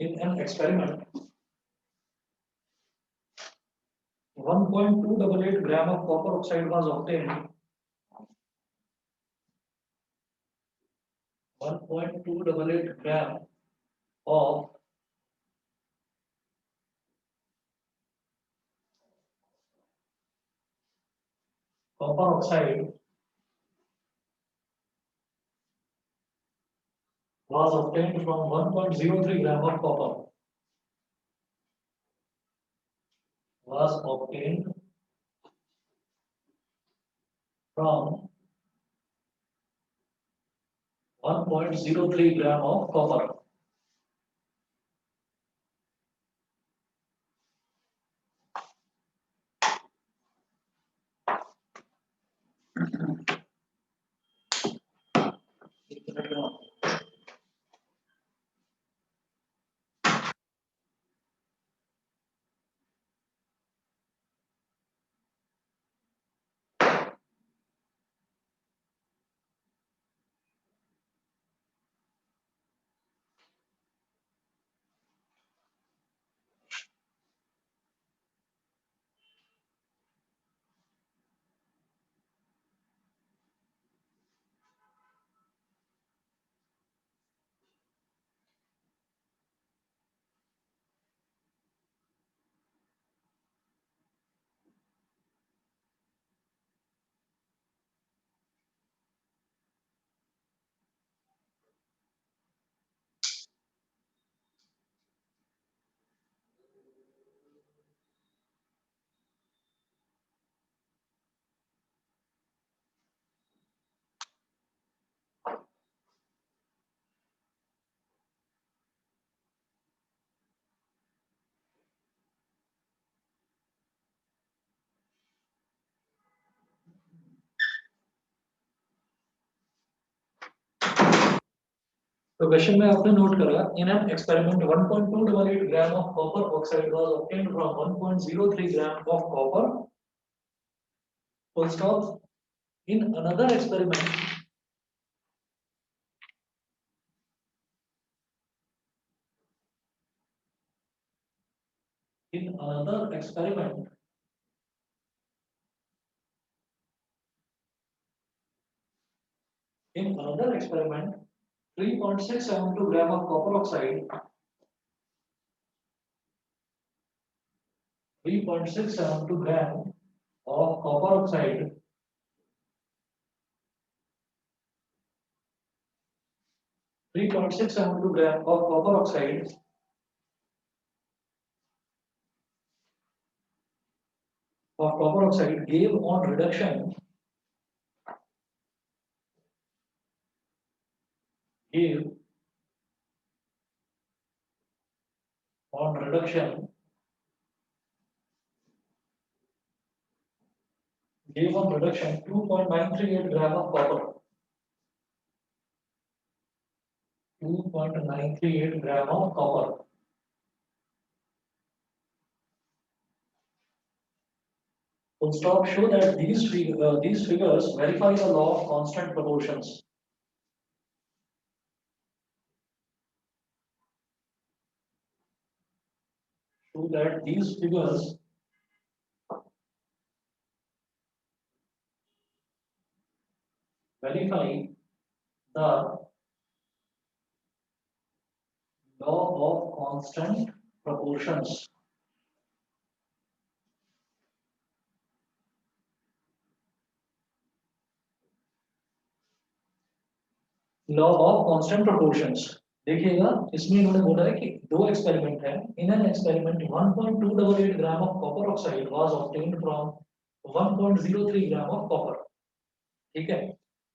In an experiment, 1.288 gram of copper oxide was obtained. 1.288 gram of copper oxide was obtained from 1.03 gram of copper. Was obtained from 1.03 gram of copper. तो question में आपने note करा in an experiment 1.288 gram of copper oxide was obtained from 1.03 gram of copper full stop in another experiment in another experiment 3.672 gram of copper oxide 3.672 gram of copper oxide of copper oxide gave on reduction gave on reduction gave on reduction 2.938 gram of copper 2.938 gram of copper. Full stop. Show that these figures verify the law of constant proportions. Show that these figures verify the law of constant proportions. Law of constant proportions देखिएगा इसमें इन्होंने बोला है कि दो experiment है in an experiment 1.288 gram of copper oxide was obtained from 1.03 gram of copper ठीक है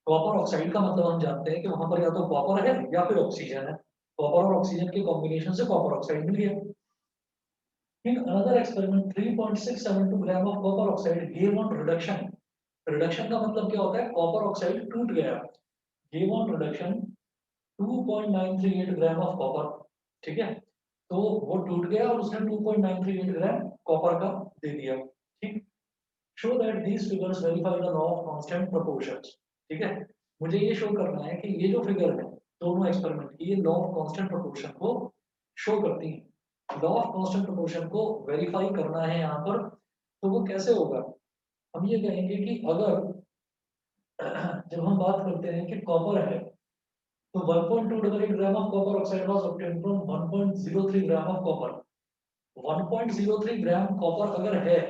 कॉपर ऑक्साइड का मतलब हम जानते हैं कि वहां पर या तो कॉपर है या फिर ऑक्सीजन है कॉपर और ऑक्सीजन के कॉम्बिनेशन से कॉपर ऑक्साइड मिल गया in another experiment 3.672 gram of copper oxide give on reduction reduction का मतलब क्या होता है कॉपर ऑक्साइड टूट गया give on reduction 2.938 gram of copper ठीक है तो वो टूट गया और उसने 2.938 ग्राम कॉपर का दे दिया ठीक show that these figures verify the law of constant proportions ठीक है मुझे ये शो करना है कि ये जो फिगर है दोनों एक्सपेरिमेंट की ये लॉ ऑफ कांस्टेंट प्रोपोर्शन को शो करती हैं। लॉ ऑफ कांस्टेंट प्रोपोर्शन को वेरीफाई करना है यहाँ पर, तो वो कैसे होगा? हम ये कहेंगे कि अगर जब हम बात करते हैं कि कॉपर है, तो 1.288 gram of copper oxide was obtained from 1.03 gram of copper. 1.03 gram copper अगर है,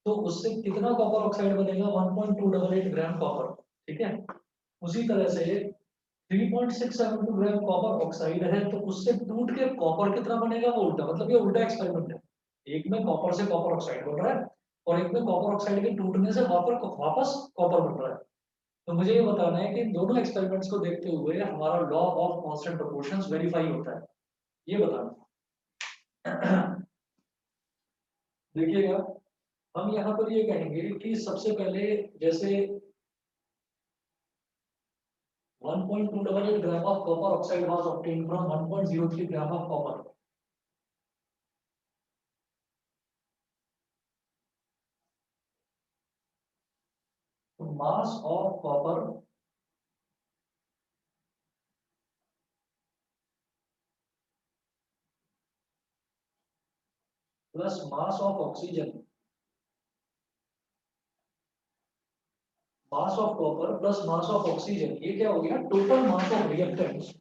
तो उससे कितना कॉपर ऑक्साइड बनेगा? 1.288 ग्राम कॉपर। ठीक है, उसी तरह से 3.672 ग्राम कॉपर ऑक्साइड है, तो उससे टूट के कॉपर कितना बनेगा? वो उल्टा, मतलब ये उल्टा एक्सपेरिमेंट है। एक में कॉपर से कॉपर ऑक्साइड बन रहा है, और एक में कॉपर ऑक्साइड के टूटने से वापस कॉपर बन रहा है। तो मुझे ये बताना है कि इन दोनों एक्सपेरिमेंट्स को देखते हुए हमारा law of constant proportions verify होता है, ये बताना। देखिएगा, हम यहाँ पर ये कहेंगे कि सबसे पहले जैसे 1.288 gram of copper oxide was obtained from 1.03 gram of copper. तो mass of copper plus mass of oxygen, mass of copper plus mass of oxygen, ये क्या हो गया? Total mass of reactants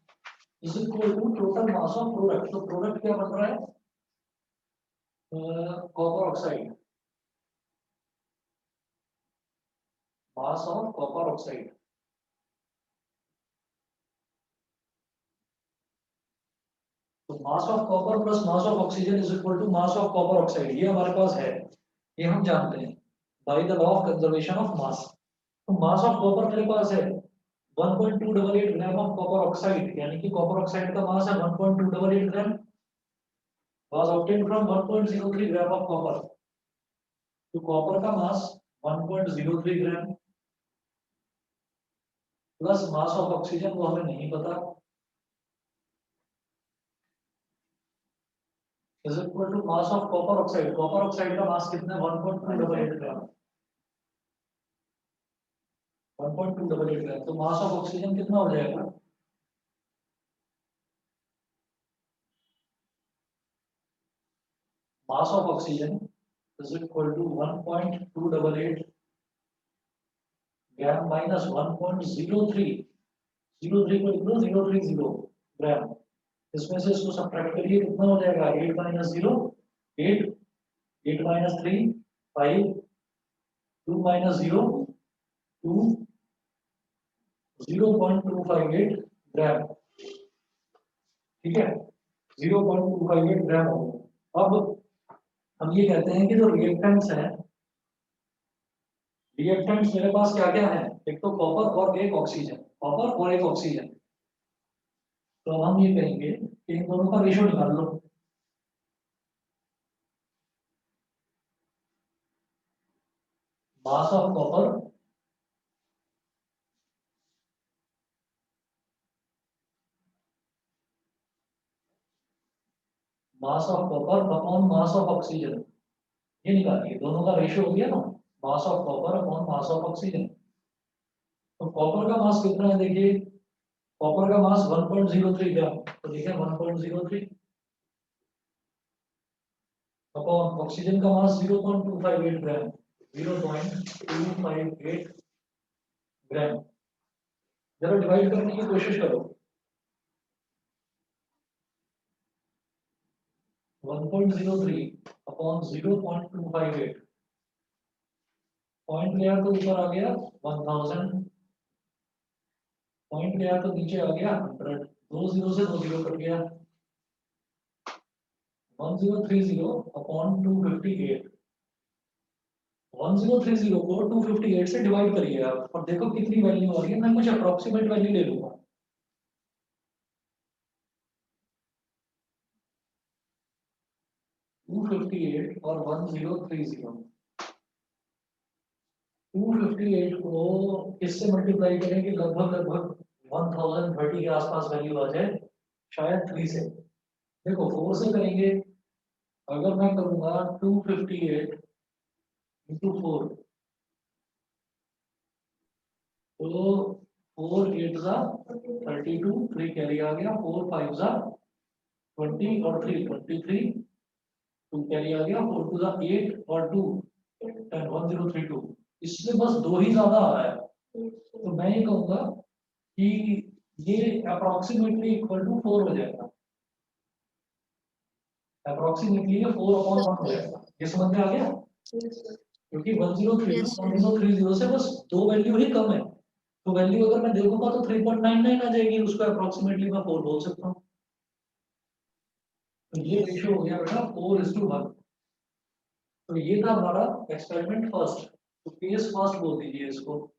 is equal to total mass of product. तो product क्या बन रहा है? Copper oxide, mass of copper oxide. तो mass of copper plus mass of oxygen is equal to mass of copper oxide, ये हमारे पास है, ये हम जानते हैं by the law of conservation of mass. तो मास ऑफ कॉपर मेरे पास है 1.288 ग्राम ऑफ कॉपर ऑक्साइड, यानी कि कॉपर ऑक्साइड का मास है 1.288 gram, was obtained from 1.03 gram of copper. तो कॉपर का mass 1.03 gram plus mass of oxygen, वो हमें नहीं पता, is equal to mass of copper oxide. Copper oxide का मास कितना है? 1.288 ग्राम, 1.288 ग्राम। तो मास ऑफ ऑक्सीजन कितना हो जाएगा? Mass of oxygen is equal to 1.288 gram minus 1.03, 03 को लिख लो 030 ग्राम, इसमें से इसको सब्ट्रैक्ट करिए, कितना हो जाएगा? 8 माइनस 0 8, 8 माइनस 3 5, 2 माइनस 0 2, 0.258 ग्राम। ठीक है, 0.258 ग्राम हो गया। अब हम ये कहते हैं कि जो रिएक्टेंट्स हैं, रिएक्टेंट्स मेरे पास क्या क्या है? एक तो कॉपर और एक ऑक्सीजन, कॉपर और एक ऑक्सीजन। तो हम ये कहेंगे कि इन दोनों का रेशो निकाल लो। Mass of copper mass of copper upon mass of oxygen, ये निकालिए, दोनों का रेशियो हो गया ना, mass of copper upon mass of oxygen. तो कॉपर का मास कितना है? देखिए, कॉपर का मास 1.03 ग्राम, तो देखिए 1.03 अपॉन ऑक्सीजन का मास 0.258 ग्राम, 0.258 ग्राम। जरा डिवाइड करने की कोशिश करो, 1.03 अपॉन 0.258, पॉइंट गया तो ऊपर आ गया 1000, पॉइंट गया तो नीचे आ गया 100, दो जीरो से दो जीरो कट गया, 1030 अपॉन 258, 1030 को 258 से डिवाइड करिए आप, और देखो कितनी वैल्यू आ रही है। मैं कुछ अप्रोक्सीमेट वैल्यू ले लूंगा, 258 और 1030, 258 को किससे मल्टीप्लाई करें कि लगभग लगभग 1030 के आसपास वैल्यू आ जाए, शायद 3 से। देखो 4 से करेंगे, अगर मैं करूंगा 258 इंटू 4, तो 4 8 जा 32, 3 कैरी आ गया, 4 5 जा 20 और 3 23 2 कैरी आ गया 4 टू द 8 और 2 10 1032 इसमें बस दो ही ज्यादा आ रहा है तो मैं ये कहूंगा कि ये अप्रोक्सीमेटली इक्वल टू 4 हो जाएगा अप्रोक्सीमेटली ये 4 अपॉन 1 हो जाएगा ये समझ में आ गया क्योंकि 103 Yes, sir. 1030 से बस दो वैल्यू ही कम है तो वैल्यू अगर मैं देखूंगा तो 3.99 आ जाएगी उसको अप्रोक्सीमेटली मैं 4 बोल सकता हूँ तो ये रेशियो हो गया बेटा 4:1 तो ये था हमारा एक्सपेरिमेंट फर्स्ट तो केस फर्स्ट बोल दीजिए इसको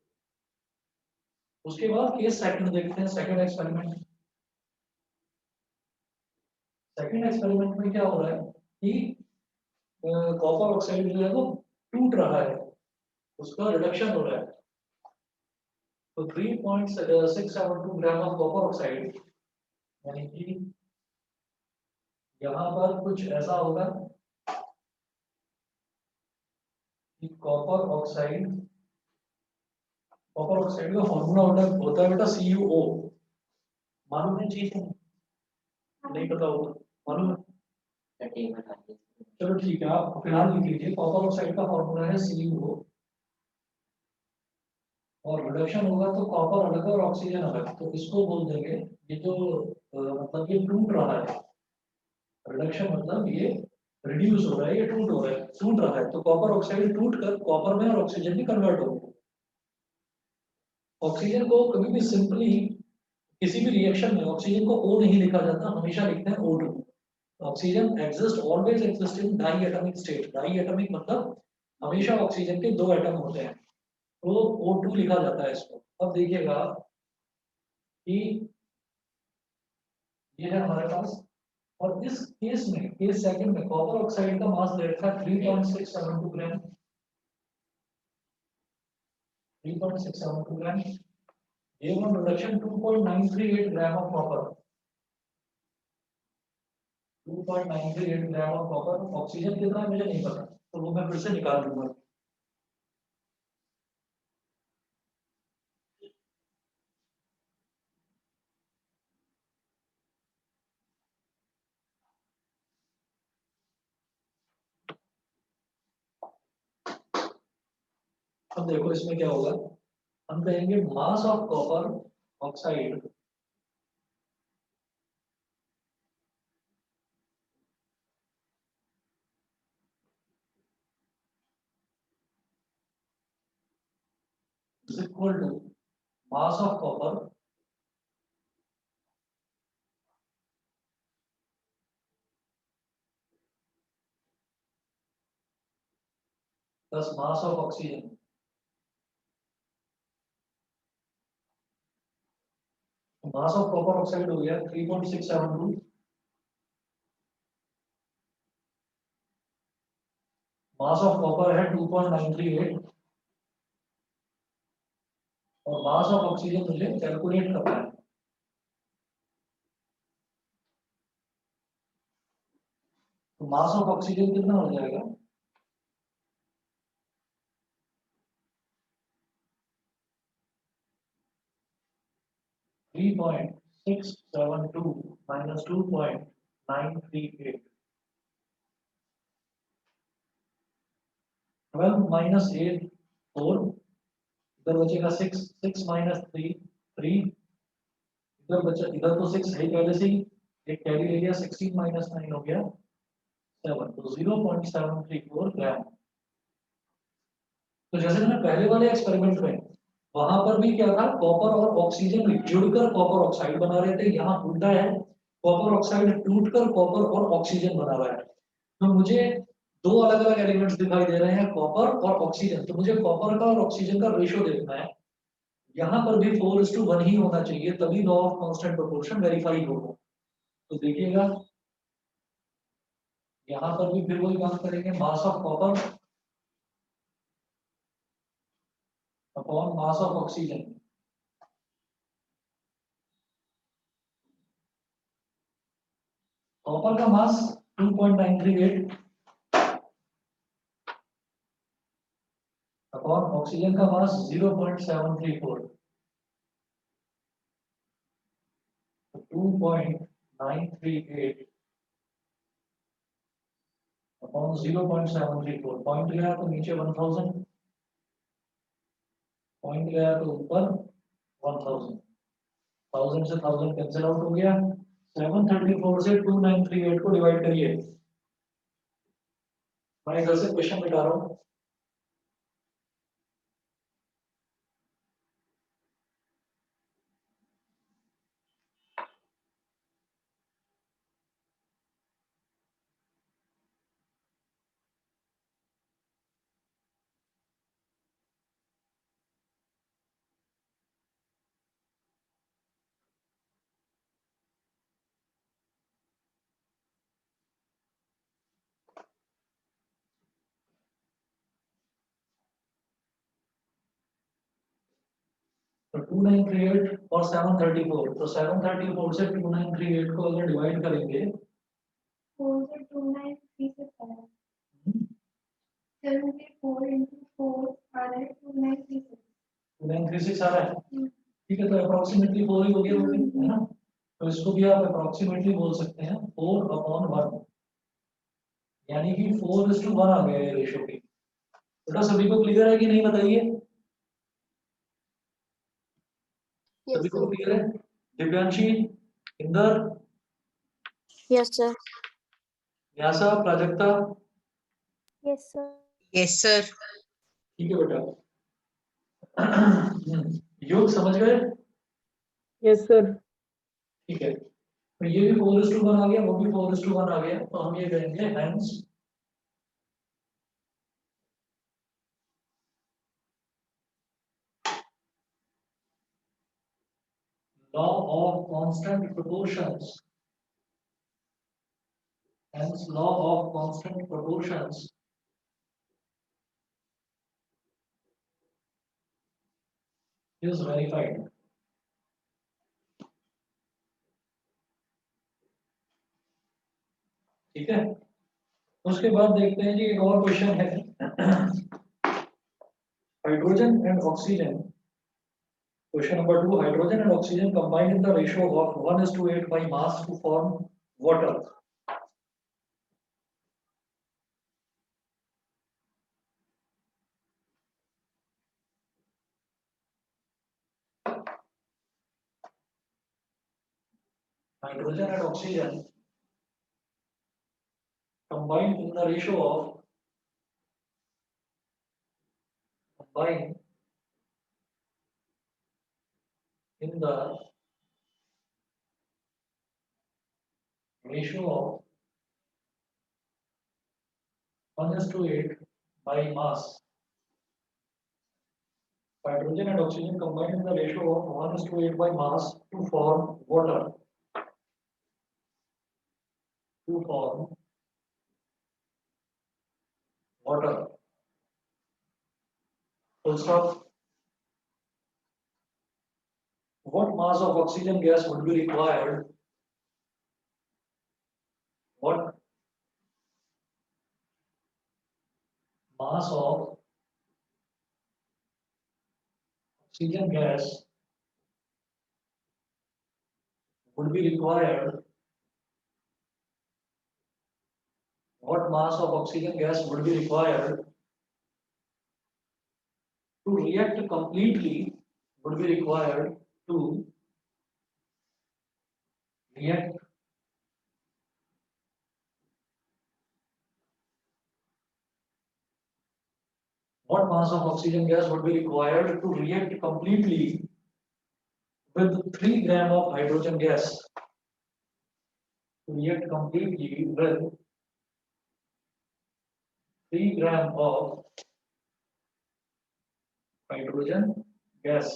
उसके बाद केस सेकंड देखते हैं सेकंड एक्सपेरिमेंट में क्या हो रहा है कि कॉपर ऑक्साइड जो है वो टूट रहा है उसका रिडक्शन हो रहा है तो 3.672 ग्राम ऑफ कॉपर ऑक्साइड यानी कि यहाँ पर कुछ ऐसा होगा कि कॉपर ऑक्साइड का फॉर्मूला होता है बेटा CuO मालूम है चीज नहीं पता होगा मालूम है चलो ठीक है आप फिलहाल लिख लीजिए कॉपर ऑक्साइड का फॉर्मूला है CuO और रिडक्शन होगा तो कॉपर अलग और ऑक्सीजन अलग तो इसको बोल देंगे ये जो मतलब ये टूट रहा है रिडक्शन मतलब ये रिड्यूस हो रहा है ये टूट रहा है तो कॉपर ऑक्साइड टूट कर कॉपर में और ऑक्सीजन में कन्वर्ट होगा ऑक्सीजन को कभी भी सिंपली किसी भी रिएक्शन में ऑक्सीजन को O नहीं लिखा जाता हमेशा लिखते हैं O2 oxygen exist always exist in diatomic state diatomic मतलब हमेशा ऑक्सीजन के दो एटम होते हैं तो O2 लिखा जाता है इसको अब देखिएगा कि ये है हमारे पास और इस केस में केस सेकंड में कॉपर ऑक्साइड का मास दे रखा है 3.672 ग्राम 3.672 ग्राम A1 reduction 2.938 gram of copper 2.938 gram of copper oxygen कितना है मुझे नहीं पता तो वो मैं फिर से निकाल दूंगा अब देखो इसमें क्या होगा हम कहेंगे mass of copper oxide is equal to mass of copper plus mass of oxygen mass of copper oxide हो गया 3.672 मास ऑफ कॉपर है 2.938 और मास ऑफ ऑक्सीजन मुझे कैलकुलेट करना है तो मास ऑफ ऑक्सीजन कितना हो जाएगा 3.672 minus 2.938 12 minus 8 4 इधर बचेगा 6 6 minus 3 3 इधर बचा इधर तो 6 है पहले से ही एक कैरी ले लिया 16 minus 9 हो गया 7 तो 0.734 ग्राम तो जैसे मैंने पहले वाले एक्सपेरिमेंट में वहां पर भी क्या था कॉपर और ऑक्सीजन जुड़कर कॉपर ऑक्साइड बना रहे थे यहाँ उल्टा है कॉपर ऑक्साइड टूटकर कॉपर और ऑक्सीजन बना रहा है तो मुझे दो अलग अलग एलिमेंट्स दिखाई दे रहे हैं कॉपर और ऑक्सीजन तो मुझे कॉपर का और ऑक्सीजन का रेशियो देखना है यहाँ पर भी 4:1 ही होना चाहिए तभी law of constant proportion verify होगा तो देखिएगा यहाँ पर भी फिर वही काम करेंगे मास of copper upon mass of oxygen copper का मास 2.938 अपॉन ऑक्सीजन का मास 0.734 2.938 अपॉन 0.734, पॉइंट गया तो नीचे 1000, पॉइंट गया तो ऊपर 1000, 1000 से 1000 कैंसिल आउट हो गया। 734 से 2938 को डिवाइड करिए। मैं इधर से क्वेश्चन मिटा रहा हूँ। तो 2938 और 734, तो 734 से 2938 को अगर डिवाइड करेंगे 4 से 293 से 74 into 4 आ रहा है 2936। 2936 आ रहा है, ठीक है, तो अप्रोक्सीमेटली 4 ही हो गया, है ना। तो इसको भी आप अप्रोक्सीमेटली बोल सकते हैं 4/1, यानी कि 4:1 आ गया ये रेशो की। बेटा सभी को क्लियर है कि नहीं बताइए? सभी को क्लियर है? Divyanshi, Inder, yes sir. Vyasa, Prajakta, yes sir. Yes sir. ठीक है बेटा। योग समझ गए? Yes sir. ठीक है, तो ये भी 4:1 आ गया, वो भी 4:1 आ गया, तो हम ये कहेंगे hence law of constant proportions, hence law of constant proportions is verified. ठीक है, उसके बाद देखते हैं जी एक और क्वेश्चन है। Hydrogen and oxygen, question number 2, hydrogen and oxygen combined in the ratio of 1:8 by mass to form water. Hydrogen and oxygen combined in the ratio of combined in the ratio of 1:8 by mass. Hydrogen and oxygen combined in the ratio of 1:8 by mass to form water. To form water. Full stop. What mass of oxygen gas would be required? What mass of oxygen gas would be required? What mass of oxygen gas would be required to react completely? Would be required to react what mass of oxygen gas would be required to react completely with 3 gram of hydrogen gas? To react completely with 3 gram of hydrogen gas.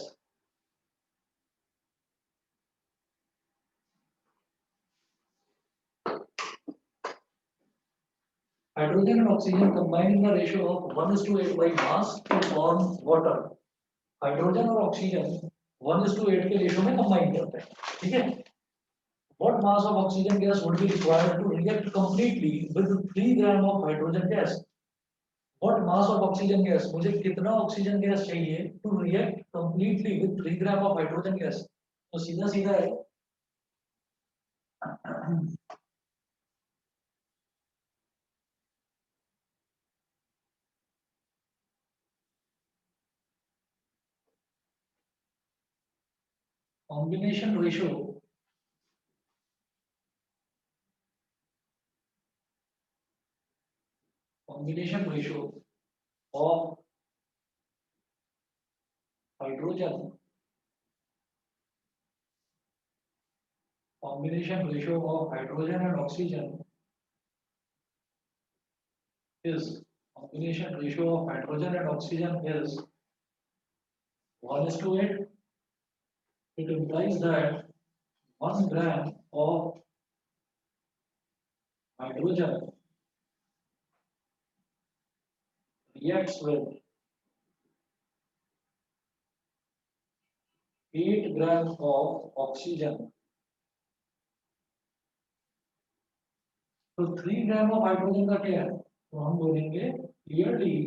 Hydrogen and oxygen combined in the ratio of 1:8 by mass to form water. Hydrogen और oxygen 1:8 के ratio में combine करते हैं, ठीक है। What mass of oxygen gas would be required to react completely with 3 gram of hydrogen gas? What mass of oxygen gas, मुझे कितना oxygen gas चाहिए to react completely with 3 gram of hydrogen gas? तो सीधा सीधा है, combination ratio of hydrogen and oxygen is 1:8. It implies that 1 gram of hydrogen reacts with 8 grams of oxygen. तो 3 gram of hydrogen का क्या है, तो हम बोलेंगे clearly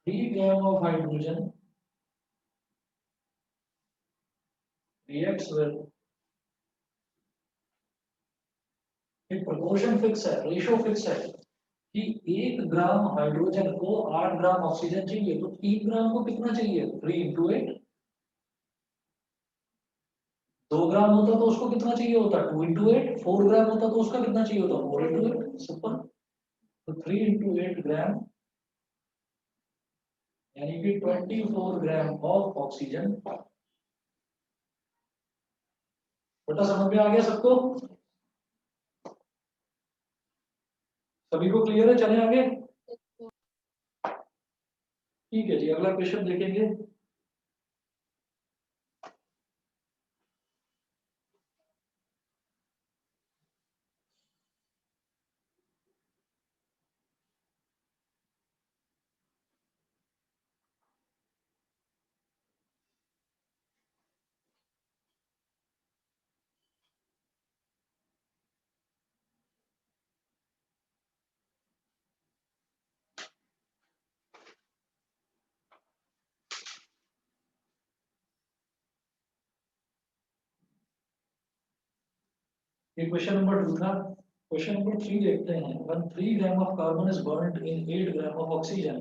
3 gram of hydrogen reacts with, एक प्रोपोर्शन फिक्स है, रेशियो फिक्स है कि 1 ग्राम हाइड्रोजन को 8 ग्राम ऑक्सीजन चाहिए, तो 3 ग्राम को कितना चाहिए, 3 into 8। 2 ग्राम होता तो उसको कितना चाहिए होता, 2 into 8। 4 ग्राम होता तो उसका कितना चाहिए होता, 4 into 8। सिंपल। तो 3 into 8 ग्राम यानी कि 24 ग्राम ऑफ ऑक्सीजन। बेटा समझ में आ गया सबको, सभी को क्लियर है, चले आगे। ठीक है जी, अगला क्वेश्चन देखेंगे। ये क्वेश्चन नंबर 2 था। क्वेश्चन नंबर 3 देखते हैं। When 3 gram of carbon is burnt in 8 gram of oxygen,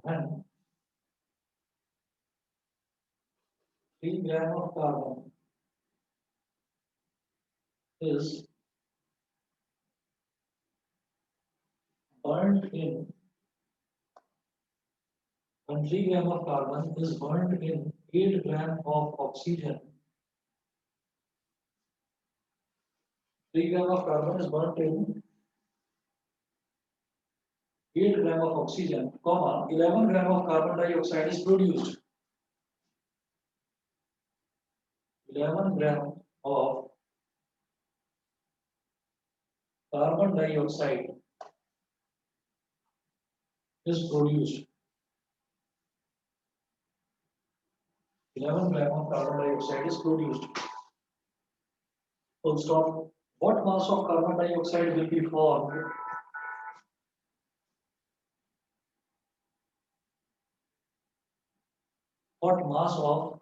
when 3 gram of carbon is burnt in, when 3 gram of carbon is burnt in 8 gram of oxygen, 3 gram of carbon is burnt in 8 gram of oxygen, comma 11 gram of carbon dioxide is produced. 11 gram of carbon dioxide is produced. 11 gram of carbon dioxide is produced. Full stop. What mass of carbon dioxide will be formed? What mass of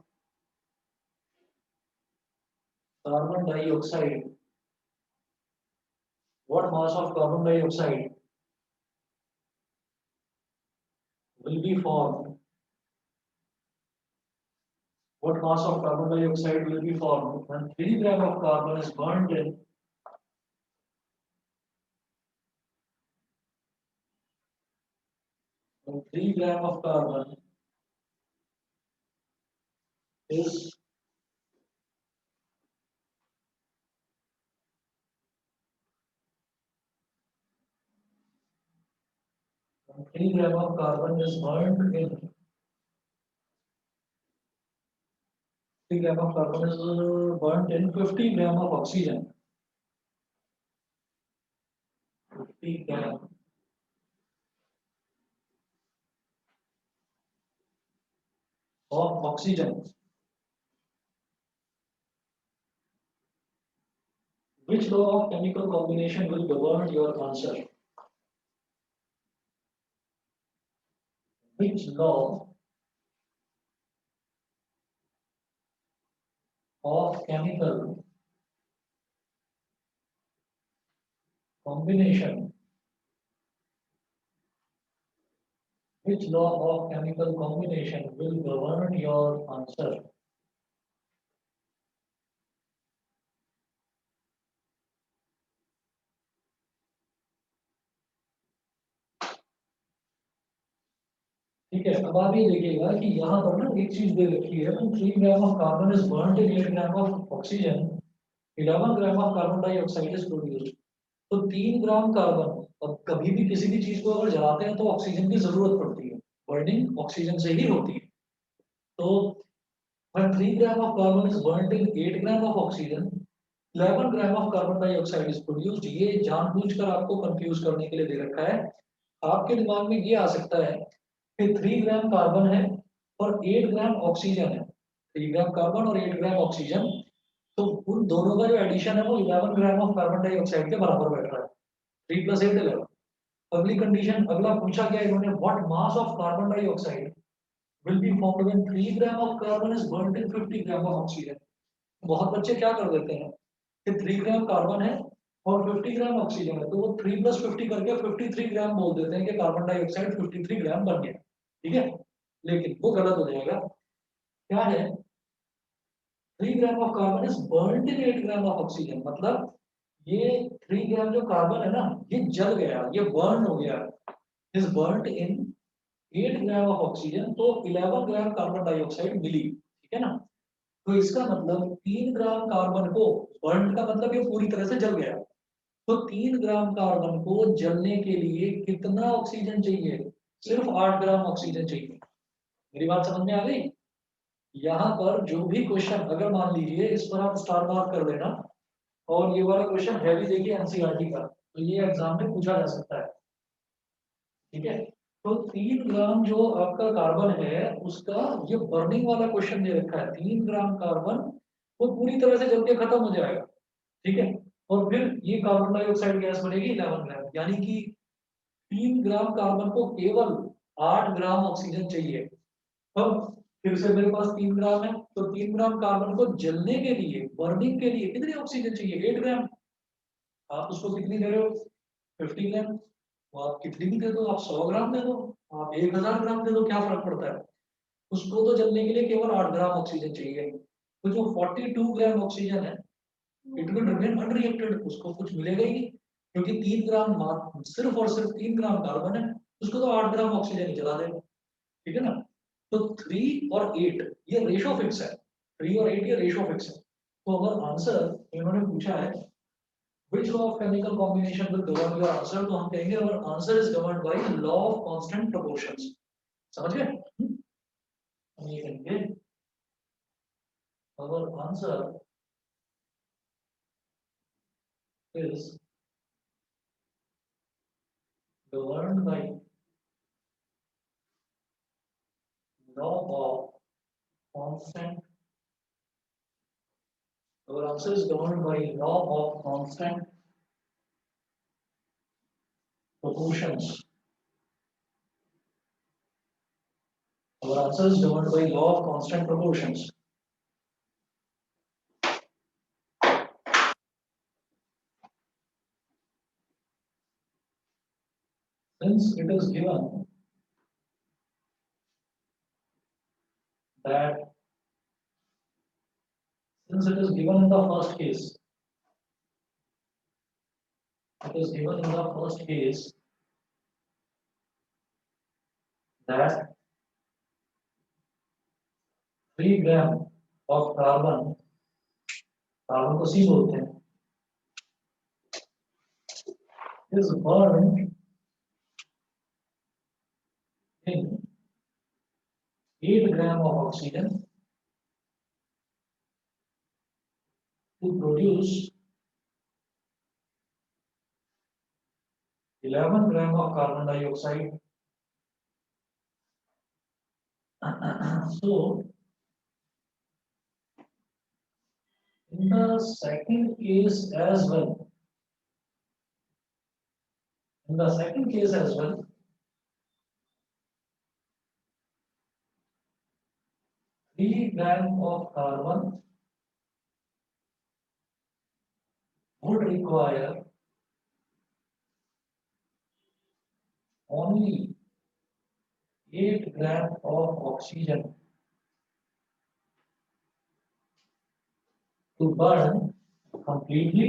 carbon dioxide? What mass of carbon dioxide will be formed? What mass of carbon dioxide will be formed when 3 gram of carbon is burnt in 3 gram of carbon is when 3 gram of carbon is burnt in 3 gram of carbon is burnt in 50 gram of oxygen. 50 gram of oxygen. Which law of chemical combination will govern your answer? Which law of chemical combination, which law of chemical combination will govern your answer? ठीक है, अब आप ये देखिएगा कि यहाँ पर ना एक चीज दे रखी है, 3 gram of carbon is burned in 8 gram of oxygen, 11 gram of carbon dioxide is produced. तो 3 ग्राम कार्बन, अब कभी भी किसी भी चीज को अगर जलाते हैं तो ऑक्सीजन की जरूरत पड़ती है, बर्निंग ऑक्सीजन से ही होती है। तो when 3 gram of carbon is burnt in 8 gram of oxygen, 11 gram of carbon dioxide is produced। ये जानबूझकर आपको कंफ्यूज करने के लिए दे रखा है। आपके दिमाग में ये आ सकता है कि 3 ग्राम कार्बन है और 8 ग्राम ऑक्सीजन है, 3 ग्राम कार्बन और 8 ग्राम ऑक्सीजन, तो उन दोनों का जो एडिशन है वो 11 ग्राम ऑफ कार्बन डाइऑक्साइड के बराबर बैठ रहा है। 3 + 8 11। अगली कंडीशन, अगला पूछा गया इन्होंने, what mass of carbon dioxide will be formed when 3 gram of carbon is burnt in 50 gram of oxygen। बहुत बच्चे क्या कर देते हैं कि 3 ग्राम कार्बन है और 50 ग्राम ऑक्सीजन है, तो वो 3 + 50 करके 53 ग्राम बोल देते हैं कि कार्बन डाइऑक्साइड 53 ग्राम बन गया। ठीक है, लेकिन वो गलत हो जाएगा। क्या है, 3 gram of carbon is burned in 8 gram of oxygen, मतलब ये 3 ग्राम जो कार्बन है ना, ये जल गया, ये बर्न हो गया, is burned in 8 gram of oxygen, तो 11 ग्राम कार्बन डाइऑक्साइड मिली। ठीक है ना, तो इसका मतलब 3 ग्राम कार्बन को, बर्न का मतलब ये पूरी तरह से जल गया, तो 3 ग्राम कार्बन को जलने के लिए कितना ऑक्सीजन चाहिए? सिर्फ 8 ग्राम ऑक्सीजन चाहिए। मेरी बात समझ में आ गई? यहाँ पर जो भी क्वेश्चन, अगर मान लीजिए इस पर आप स्टार मार्क कर देना, और ये वाला क्वेश्चन है भी देखिए एनसीईआरटी का, तो ये एग्जाम में पूछा जा सकता है। ठीक है, तो 3 ग्राम जो आपका कार्बन है उसका, ये बर्निंग वाला क्वेश्चन दे रखा है, 3 ग्राम कार्बन वो पूरी तरह से जल के खत्म हो जाएगा। ठीक है, और फिर ये कार्बन डाइऑक्साइड गैस बनेगी 11 ग्राम, यानी कि 3 ग्राम कार्बन को केवल 8 ग्राम ऑक्सीजन चाहिए। अब फिर से मेरे पास 3 ग्राम है, तो 3 ग्राम कार्बन को जलने के लिए, बर्निंग के लिए कितनी ऑक्सीजन चाहिए? 8 ग्राम। आप उसको कितनी दे रहे हो? 50 ग्राम। तो आप कितनी भी दे दो, आप 100 ग्राम दे दो, आप 1000 ग्राम दे दो, क्या फर्क पड़ता है? उसको तो जलने के लिए केवल 8 ग्राम ऑक्सीजन चाहिए। तो जो 42 ग्राम ऑक्सीजन है, इट विल रिमेन अनरिएक्टेड, उसको कुछ मिलेगा ही नहीं, क्योंकि 3 ग्राम सिर्फ और सिर्फ 3 ग्राम कार्बन है, उसको तो 8 ग्राम ऑक्सीजन ही जला देगा। ठीक है ना, तो 3 और 8 ये रेशो फिक्स है, 3 और 8 ये रेशो फिक्स है। तो अगर आंसर इन्होंने पूछा है which law of chemical combination will govern your answer, तो हम कहेंगे our answer is governed by the law of constant proportions। समझ गए? हम ये कहेंगे our answer is governed by law of constant, our answer is governed by law of constant proportions, our answer is governed by law of constant proportions। Since it is given that, since it is given in the first case, it is given in the first case that 3 gram of carbon, carbon को C बोलते हैं, is burned in 8 gram of oxygen to produce 11 gram of carbon dioxide। So in the second case as well, in the second case as well, 3 gram of carbon would require only 8 grams of oxygen to burn completely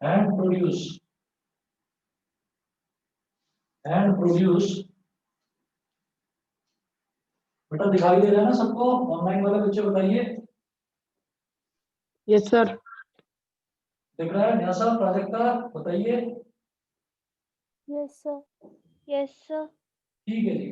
and produce बेटा दिखाई दे रहा है ना सबको? Online वाले बच्चे बताइए, Yes, sir. दिख रहा है? न्यासा, प्राजक्ता बताइए। Yes, sir. Yes, sir. ठीक है जी।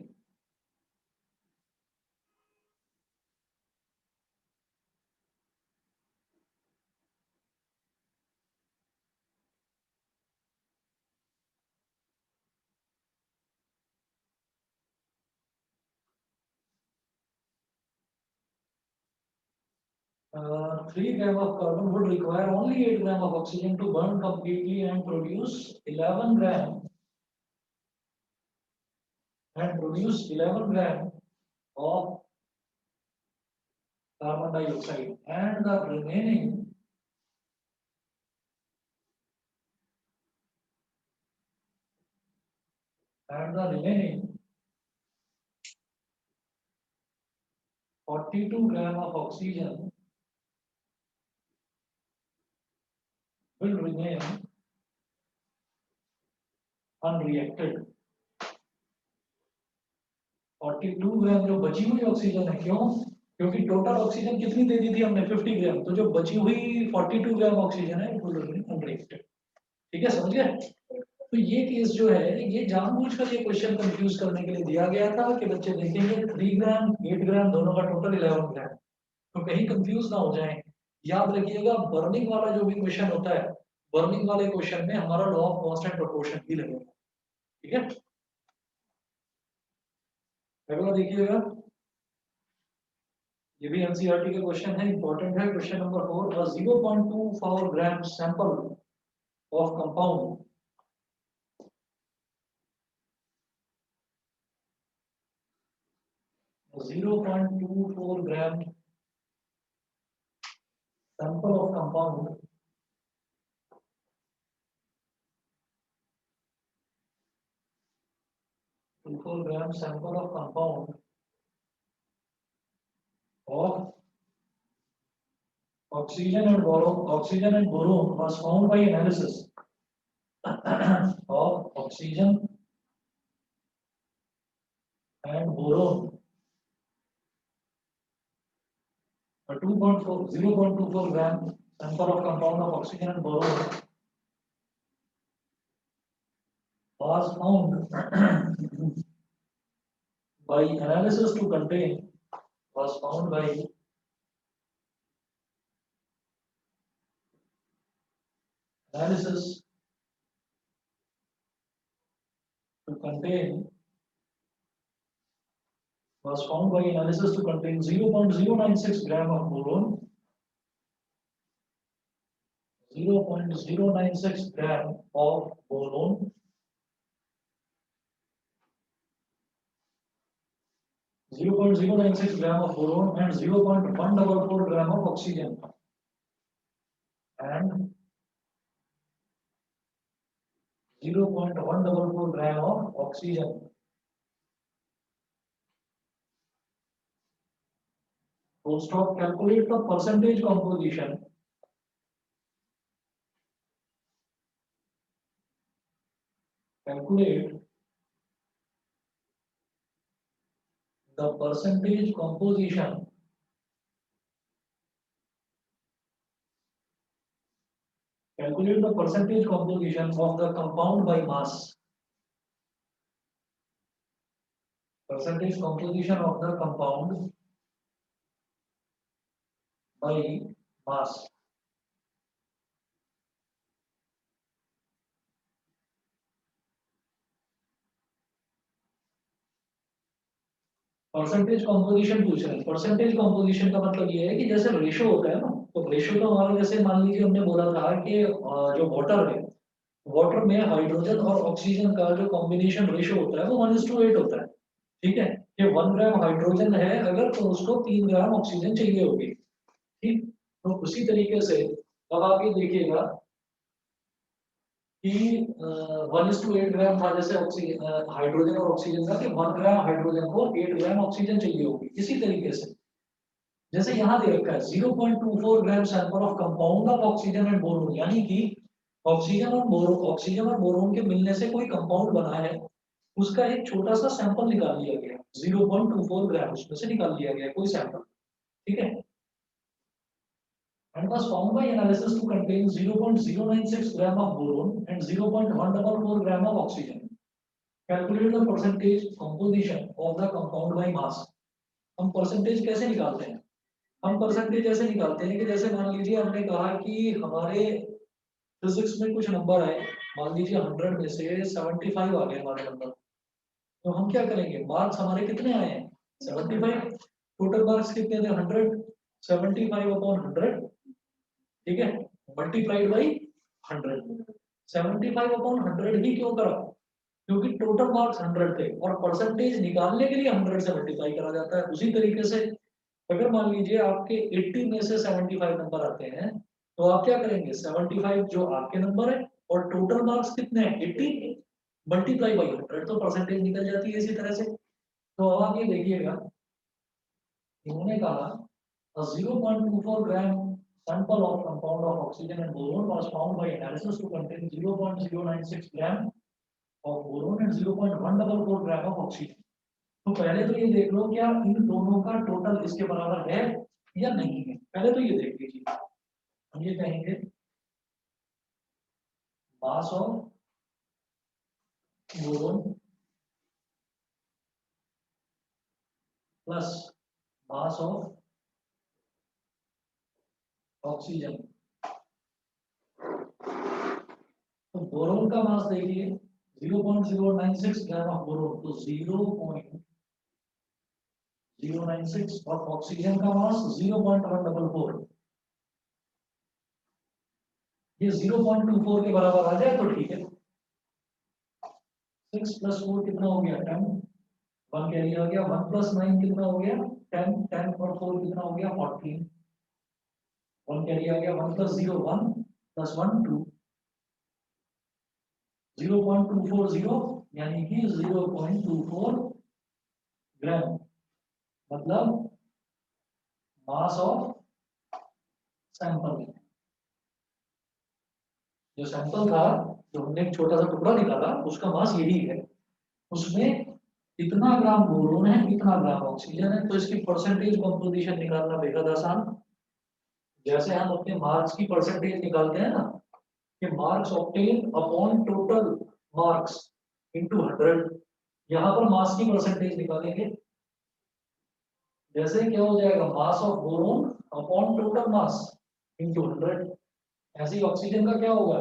Uh, 3 grams of carbon would require only 8 grams of oxygen to burn completely and produce 11 grams of carbon dioxide, and the remaining 42 grams of oxygen will remain unreacted. 42 ग्राम जो बची हुई oxygen है, क्यों? क्योंकि total oxygen कितनी दे दी थी हमने? 50 ग्राम। तो जो बची हुई 42 ग्राम ऑक्सीजन है वो अनरिएक्टेड। ठीक है, समझ गए? तो ये केस जो है, ये जानबूझकर ये क्वेश्चन कंफ्यूज करने के लिए दिया गया था कि बच्चे देखेंगे 3 ग्राम 8 ग्राम दोनों का टोटल 11 ग्राम, तो कहीं कंफ्यूज ना हो जाए। याद रखिएगा, बर्निंग वाला जो भी क्वेश्चन होता है, बर्निंग वाले क्वेश्चन में हमारा लॉ ऑफ कांस्टेंट प्रोपोर्शन भी लगेगा। ठीक है, अगला देखिएगा, ये भी एनसीईआरटी का क्वेश्चन है, इंपॉर्टेंट है। Question number 4, 0.24 gram sample of compound sample of compound sample of compound of oxygen and boron was found by analysis of oxygen and boron. 0.24 gram sample of compound of oxygen and boron was found by analysis to contain was found by analysis to contain 0.096 gram of boron, 0.096 gram of boron, 0.096 gram of boron and 0.144 gram of oxygen, and 0.144 gram of oxygen. Full stop. Calculate the percentage composition calculate the percentage composition of the compound by mass. Percentage composition of the compound by mass. Percentage composition पूछ रहे हैं। Percentage composition का मतलब ये है कि जैसे ratio होता है ना, तो रेशो तो हमारा, जैसे मान लीजिए हमने बोला था कि जो वाटर है, वाटर में हाइड्रोजन और ऑक्सीजन का जो कॉम्बिनेशन रेशो होता है वो 1:8 होता है। ठीक है, ये 1 ग्राम हाइड्रोजन है अगर, तो उसको 3 ग्राम ऑक्सीजन चाहिए होगी। ठीक, तो उसी तरीके से अब आगे देखिएगा, कि 1:8 ग्राम था जैसे ऑक्सीजन हाइड्रोजन और ऑक्सीजन का, कि 1 ग्राम हाइड्रोजन को 8 ग्राम ऑक्सीजन चाहिए होगी। इसी तरीके से जैसे यहाँ दे रखा है 0.24 gram sample of compound of oxygen and boron, यानी कि ऑक्सीजन और बोरोन के मिलने से कोई कंपाउंड बना है, उसका एक छोटा सा सैंपल निकाल लिया गया 0.24 ग्राम, उसमें से निकाल लिया गया कोई सैंपल, ठीक है, and was found by analysis to contain 0.096 gram of boron and 0.144 gram of oxygen. Calculate the percentage composition of the compound by mass. हम परसेंटेज कैसे निकालते हैं? हम परसेंटेज ऐसे निकालते हैं कि जैसे मान लीजिए हमने कहा कि हमारे फिजिक्स में कुछ नंबर आए, मान लीजिए 100 में से 75 आ गए हमारे नंबर, तो हम क्या करेंगे, मार्क्स हमारे कितने आए हैं 75, टोटल मार्क्स कितने थे 100, 75/100, ठीक है, मल्टीप्लाइड बाई 100। 75/100 ही क्यों करा, क्योंकि टोटल मार्क्स 100 थे और परसेंटेज निकालने के लिए 100 से मल्टीप्लाई करा जाता है। उसी तरीके से अगर मान लीजिए आपके 80 में से 75 नंबर आते हैं, तो आप क्या करेंगे, 75 जो आपके नंबर है और टोटल मार्क्स कितने हैं 80, मल्टीप्लाई बाई 100, तो परसेंटेज निकल जाती है इसी तरह से। तो अब आप ये देखिएगा, इन्होंने कहा 0.24 ग्राम sample of compound of oxygen and boron was found by analysis to contain 0.096 gram of boron and 0.144 gram of oxygen। तो पहले तो ये देख लो क्या इन दोनों का टोटल इसके बराबर है या नहीं है, पहले तो ये देख लीजिए। हम ये कहेंगे mass of boron plus mass of oxygen. तो बोरोन का मास देखिए 0.096 ग्राम ऑफ बोरोन, तो 0.096 और ऑक्सीजन का मास 0.144, ये 0.24 के बराबर आ जाए तो ठीक है। 6 + 4 कितना हो गया 10, 1 कैरी आ गया, 1 + 9 कितना हो गया 10, 10 और 4 कितना हो गया 14, 1 कैरी आ गया, 1 + 0 1 + 1 2, 0.240 यानी कि 0.24 ग्राम, मतलब मास ऑफ सैंपल। जो सैंपल था, जो हमने एक छोटा सा टुकड़ा निकाला, उसका मास यही है, उसमें इतना ग्राम बोरोन है, इतना ग्राम ऑक्सीजन है, तो इसकी परसेंटेज कंपोजिशन निकालना बेहद आसान। जैसे हम अपने मार्क्स की परसेंटेज निकालते हैं ना, कि marks obtain upon total marks into 100, यहाँ पर मास की परसेंटेज निकालेंगे। जैसे क्या हो जाएगा, mass of boron upon total mass into 100। ऐसे ही ऑक्सीजन का क्या होगा,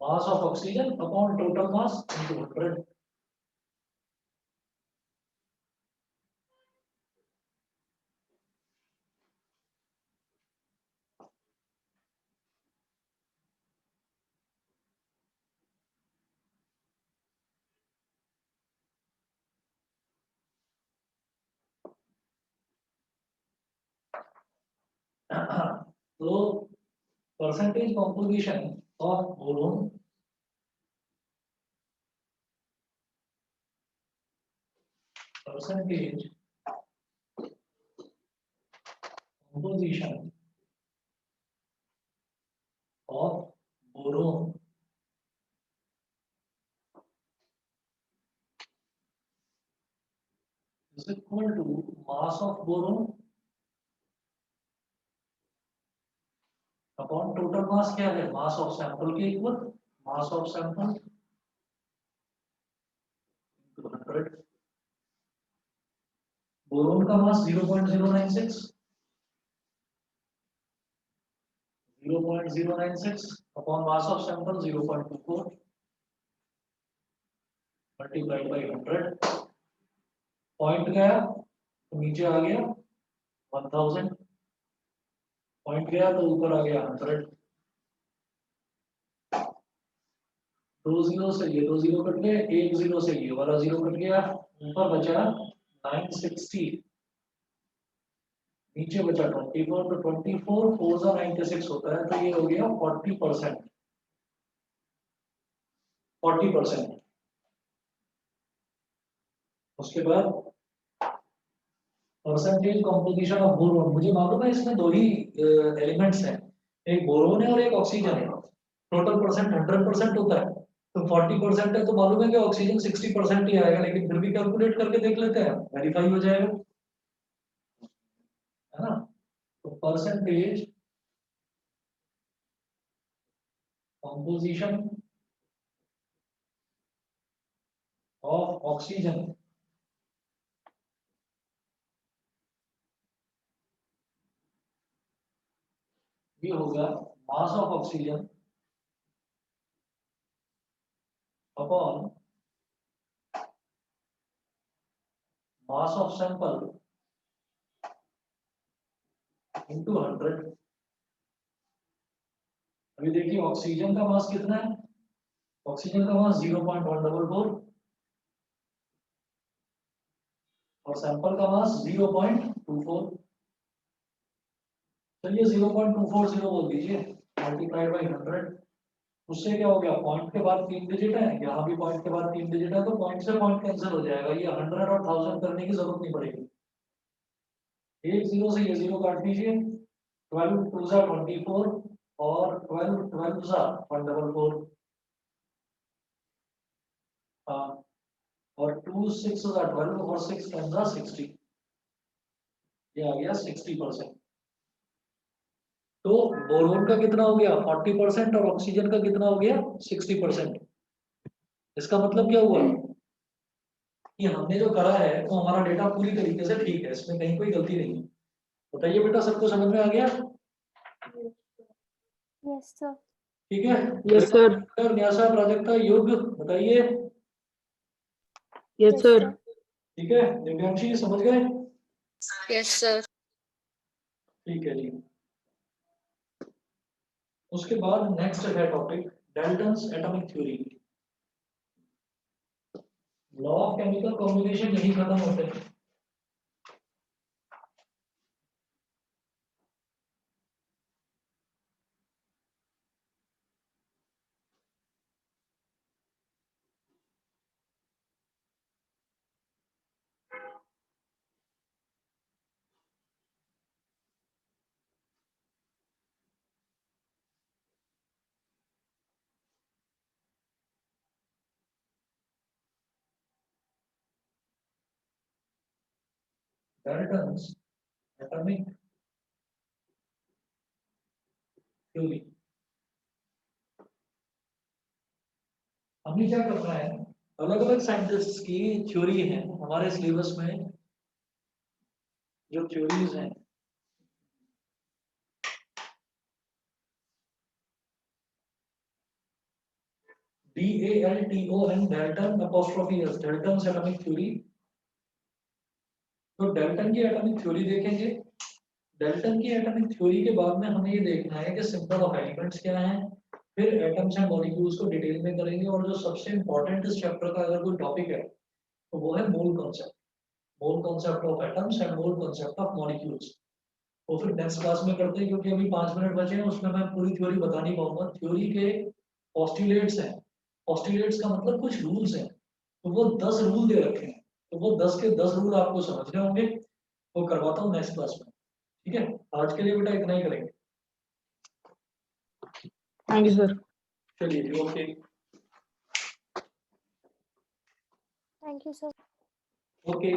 मास of oxygen upon total mass into 100। तो percentage composition of boron percentage composition of boron is equal to mass of boron upon total mass. क्या है, mass of sample के equal mass of sample into 100। Boron का मास 0.096, 0.096 upon mass of sample 0.24 multiplied by 100। Point गया तो नीचे आ गया 1000, point गया तो ऊपर आ गया 100। 2 0 से ये 2 0 कट गए, 1 0 से ये वाला 0 कट गया, ऊपर बचा 960, नीचे बचा 24, तो 24 4 96 होता है, तो ये हो गया 40%। 40%। उसके बाद परसेंटेज कॉम्पोजिशन ऑफ बोरोन, मुझे मालूम है इसमें दो ही एलिमेंट्स हैं, एक बोरोन है और एक ऑक्सीजन है। टोटल परसेंट 100% होता है, तो 40% है तो मालूम है कि ऑक्सीजन 60% ही आएगा, लेकिन फिर भी कैलकुलेट करके देख लेते हैं, वेरीफाई हो जाएगा, है ना। तो परसेंटेज कॉम्पोजिशन ऑफ ऑक्सीजन ये होगा मास of oxygen upon mass of sample into 100। अभी देखिए ऑक्सीजन का मास कितना है, ऑक्सीजन का मास 0.144 और सैंपल का मास 0.24। चलिए 0.240 बोल दीजिए, मल्टीप्लाइड बाई 100। उससे क्या हो गया, पॉइंट के बाद 3 डिजिट है, यहाँ भी पॉइंट के बाद 3 डिजिट है, तो पॉइंट से पॉइंट कैंसिल हो जाएगा, ये 100 और 1000 करने की जरूरत नहीं पड़ेगी। एक जीरो से ये जीरो काट दीजिए, 12 2 सा 24 और 12 12 सा 144, हाँ, और 2 6 सा 12 और 6 10 सा 60, ये आ गया 60%। तो बोरोन का कितना हो गया 40% और ऑक्सीजन का कितना हो गया 60%। इसका मतलब क्या हुआ कि हमने जो करा है वो हमारा डेटा पूरी तरीके से ठीक है, इसमें कहीं कोई गलती नहीं है। बताइए बेटा, सबको समझ में आ गया? Yes, sir. ठीक है। Yes, sir. न्यासा प्राजक्ता योग बताइए। Yes, sir. ठीक है, दिव्यांशी समझ गए? Yes, sir. ठीक है जी। उसके बाद नेक्स्ट है topic Dalton's atomic theory. Law of chemical combination यही खत्म होते हैं। डाल्टन्स एटॉमिक थ्योरी, हमें क्या करना है, अलग अलग साइंटिस्ट की थ्योरी है हमारे सिलेबस में, जो थ्योरीज हैं DALTON Dalton apostrophe S, Dalton's atomic theory. तो डाल्टन की एटॉमिक थ्योरी देखेंगे। डाल्टन की एटॉमिक थ्योरी के बाद में हमें ये देखना है कि सिंबल ऑफ एलिमेंट्स क्या हैं, फिर एटम्स एंड मॉलिक्यूल्स को डिटेल में करेंगे, और जो सबसे इंपॉर्टेंट इस चैप्टर का अगर कोई टॉपिक है तो वो है mole concept, mole concept of atoms and mole concept of molecules. तो फिर नेक्स्ट क्लास में करते हैं, क्योंकि अभी 5 मिनट बचे हैं, उसमें मैं पूरी थ्योरी बता नहीं पाऊंगा। थ्योरी के पोस्टुलेट्स हैं, पोस्टुलेट्स का मतलब कुछ रूल्स हैं, तो वो 10 रूल दे रखे हैं, तो वो 10 के 10 रूल आपको समझने होंगे, वो करवाता हूँ नेक्स्ट क्लास में। ठीक है, आज के लिए बेटा इतना ही करेंगे। Thank you, sir. चलिए okay. Thank you, sir. Okay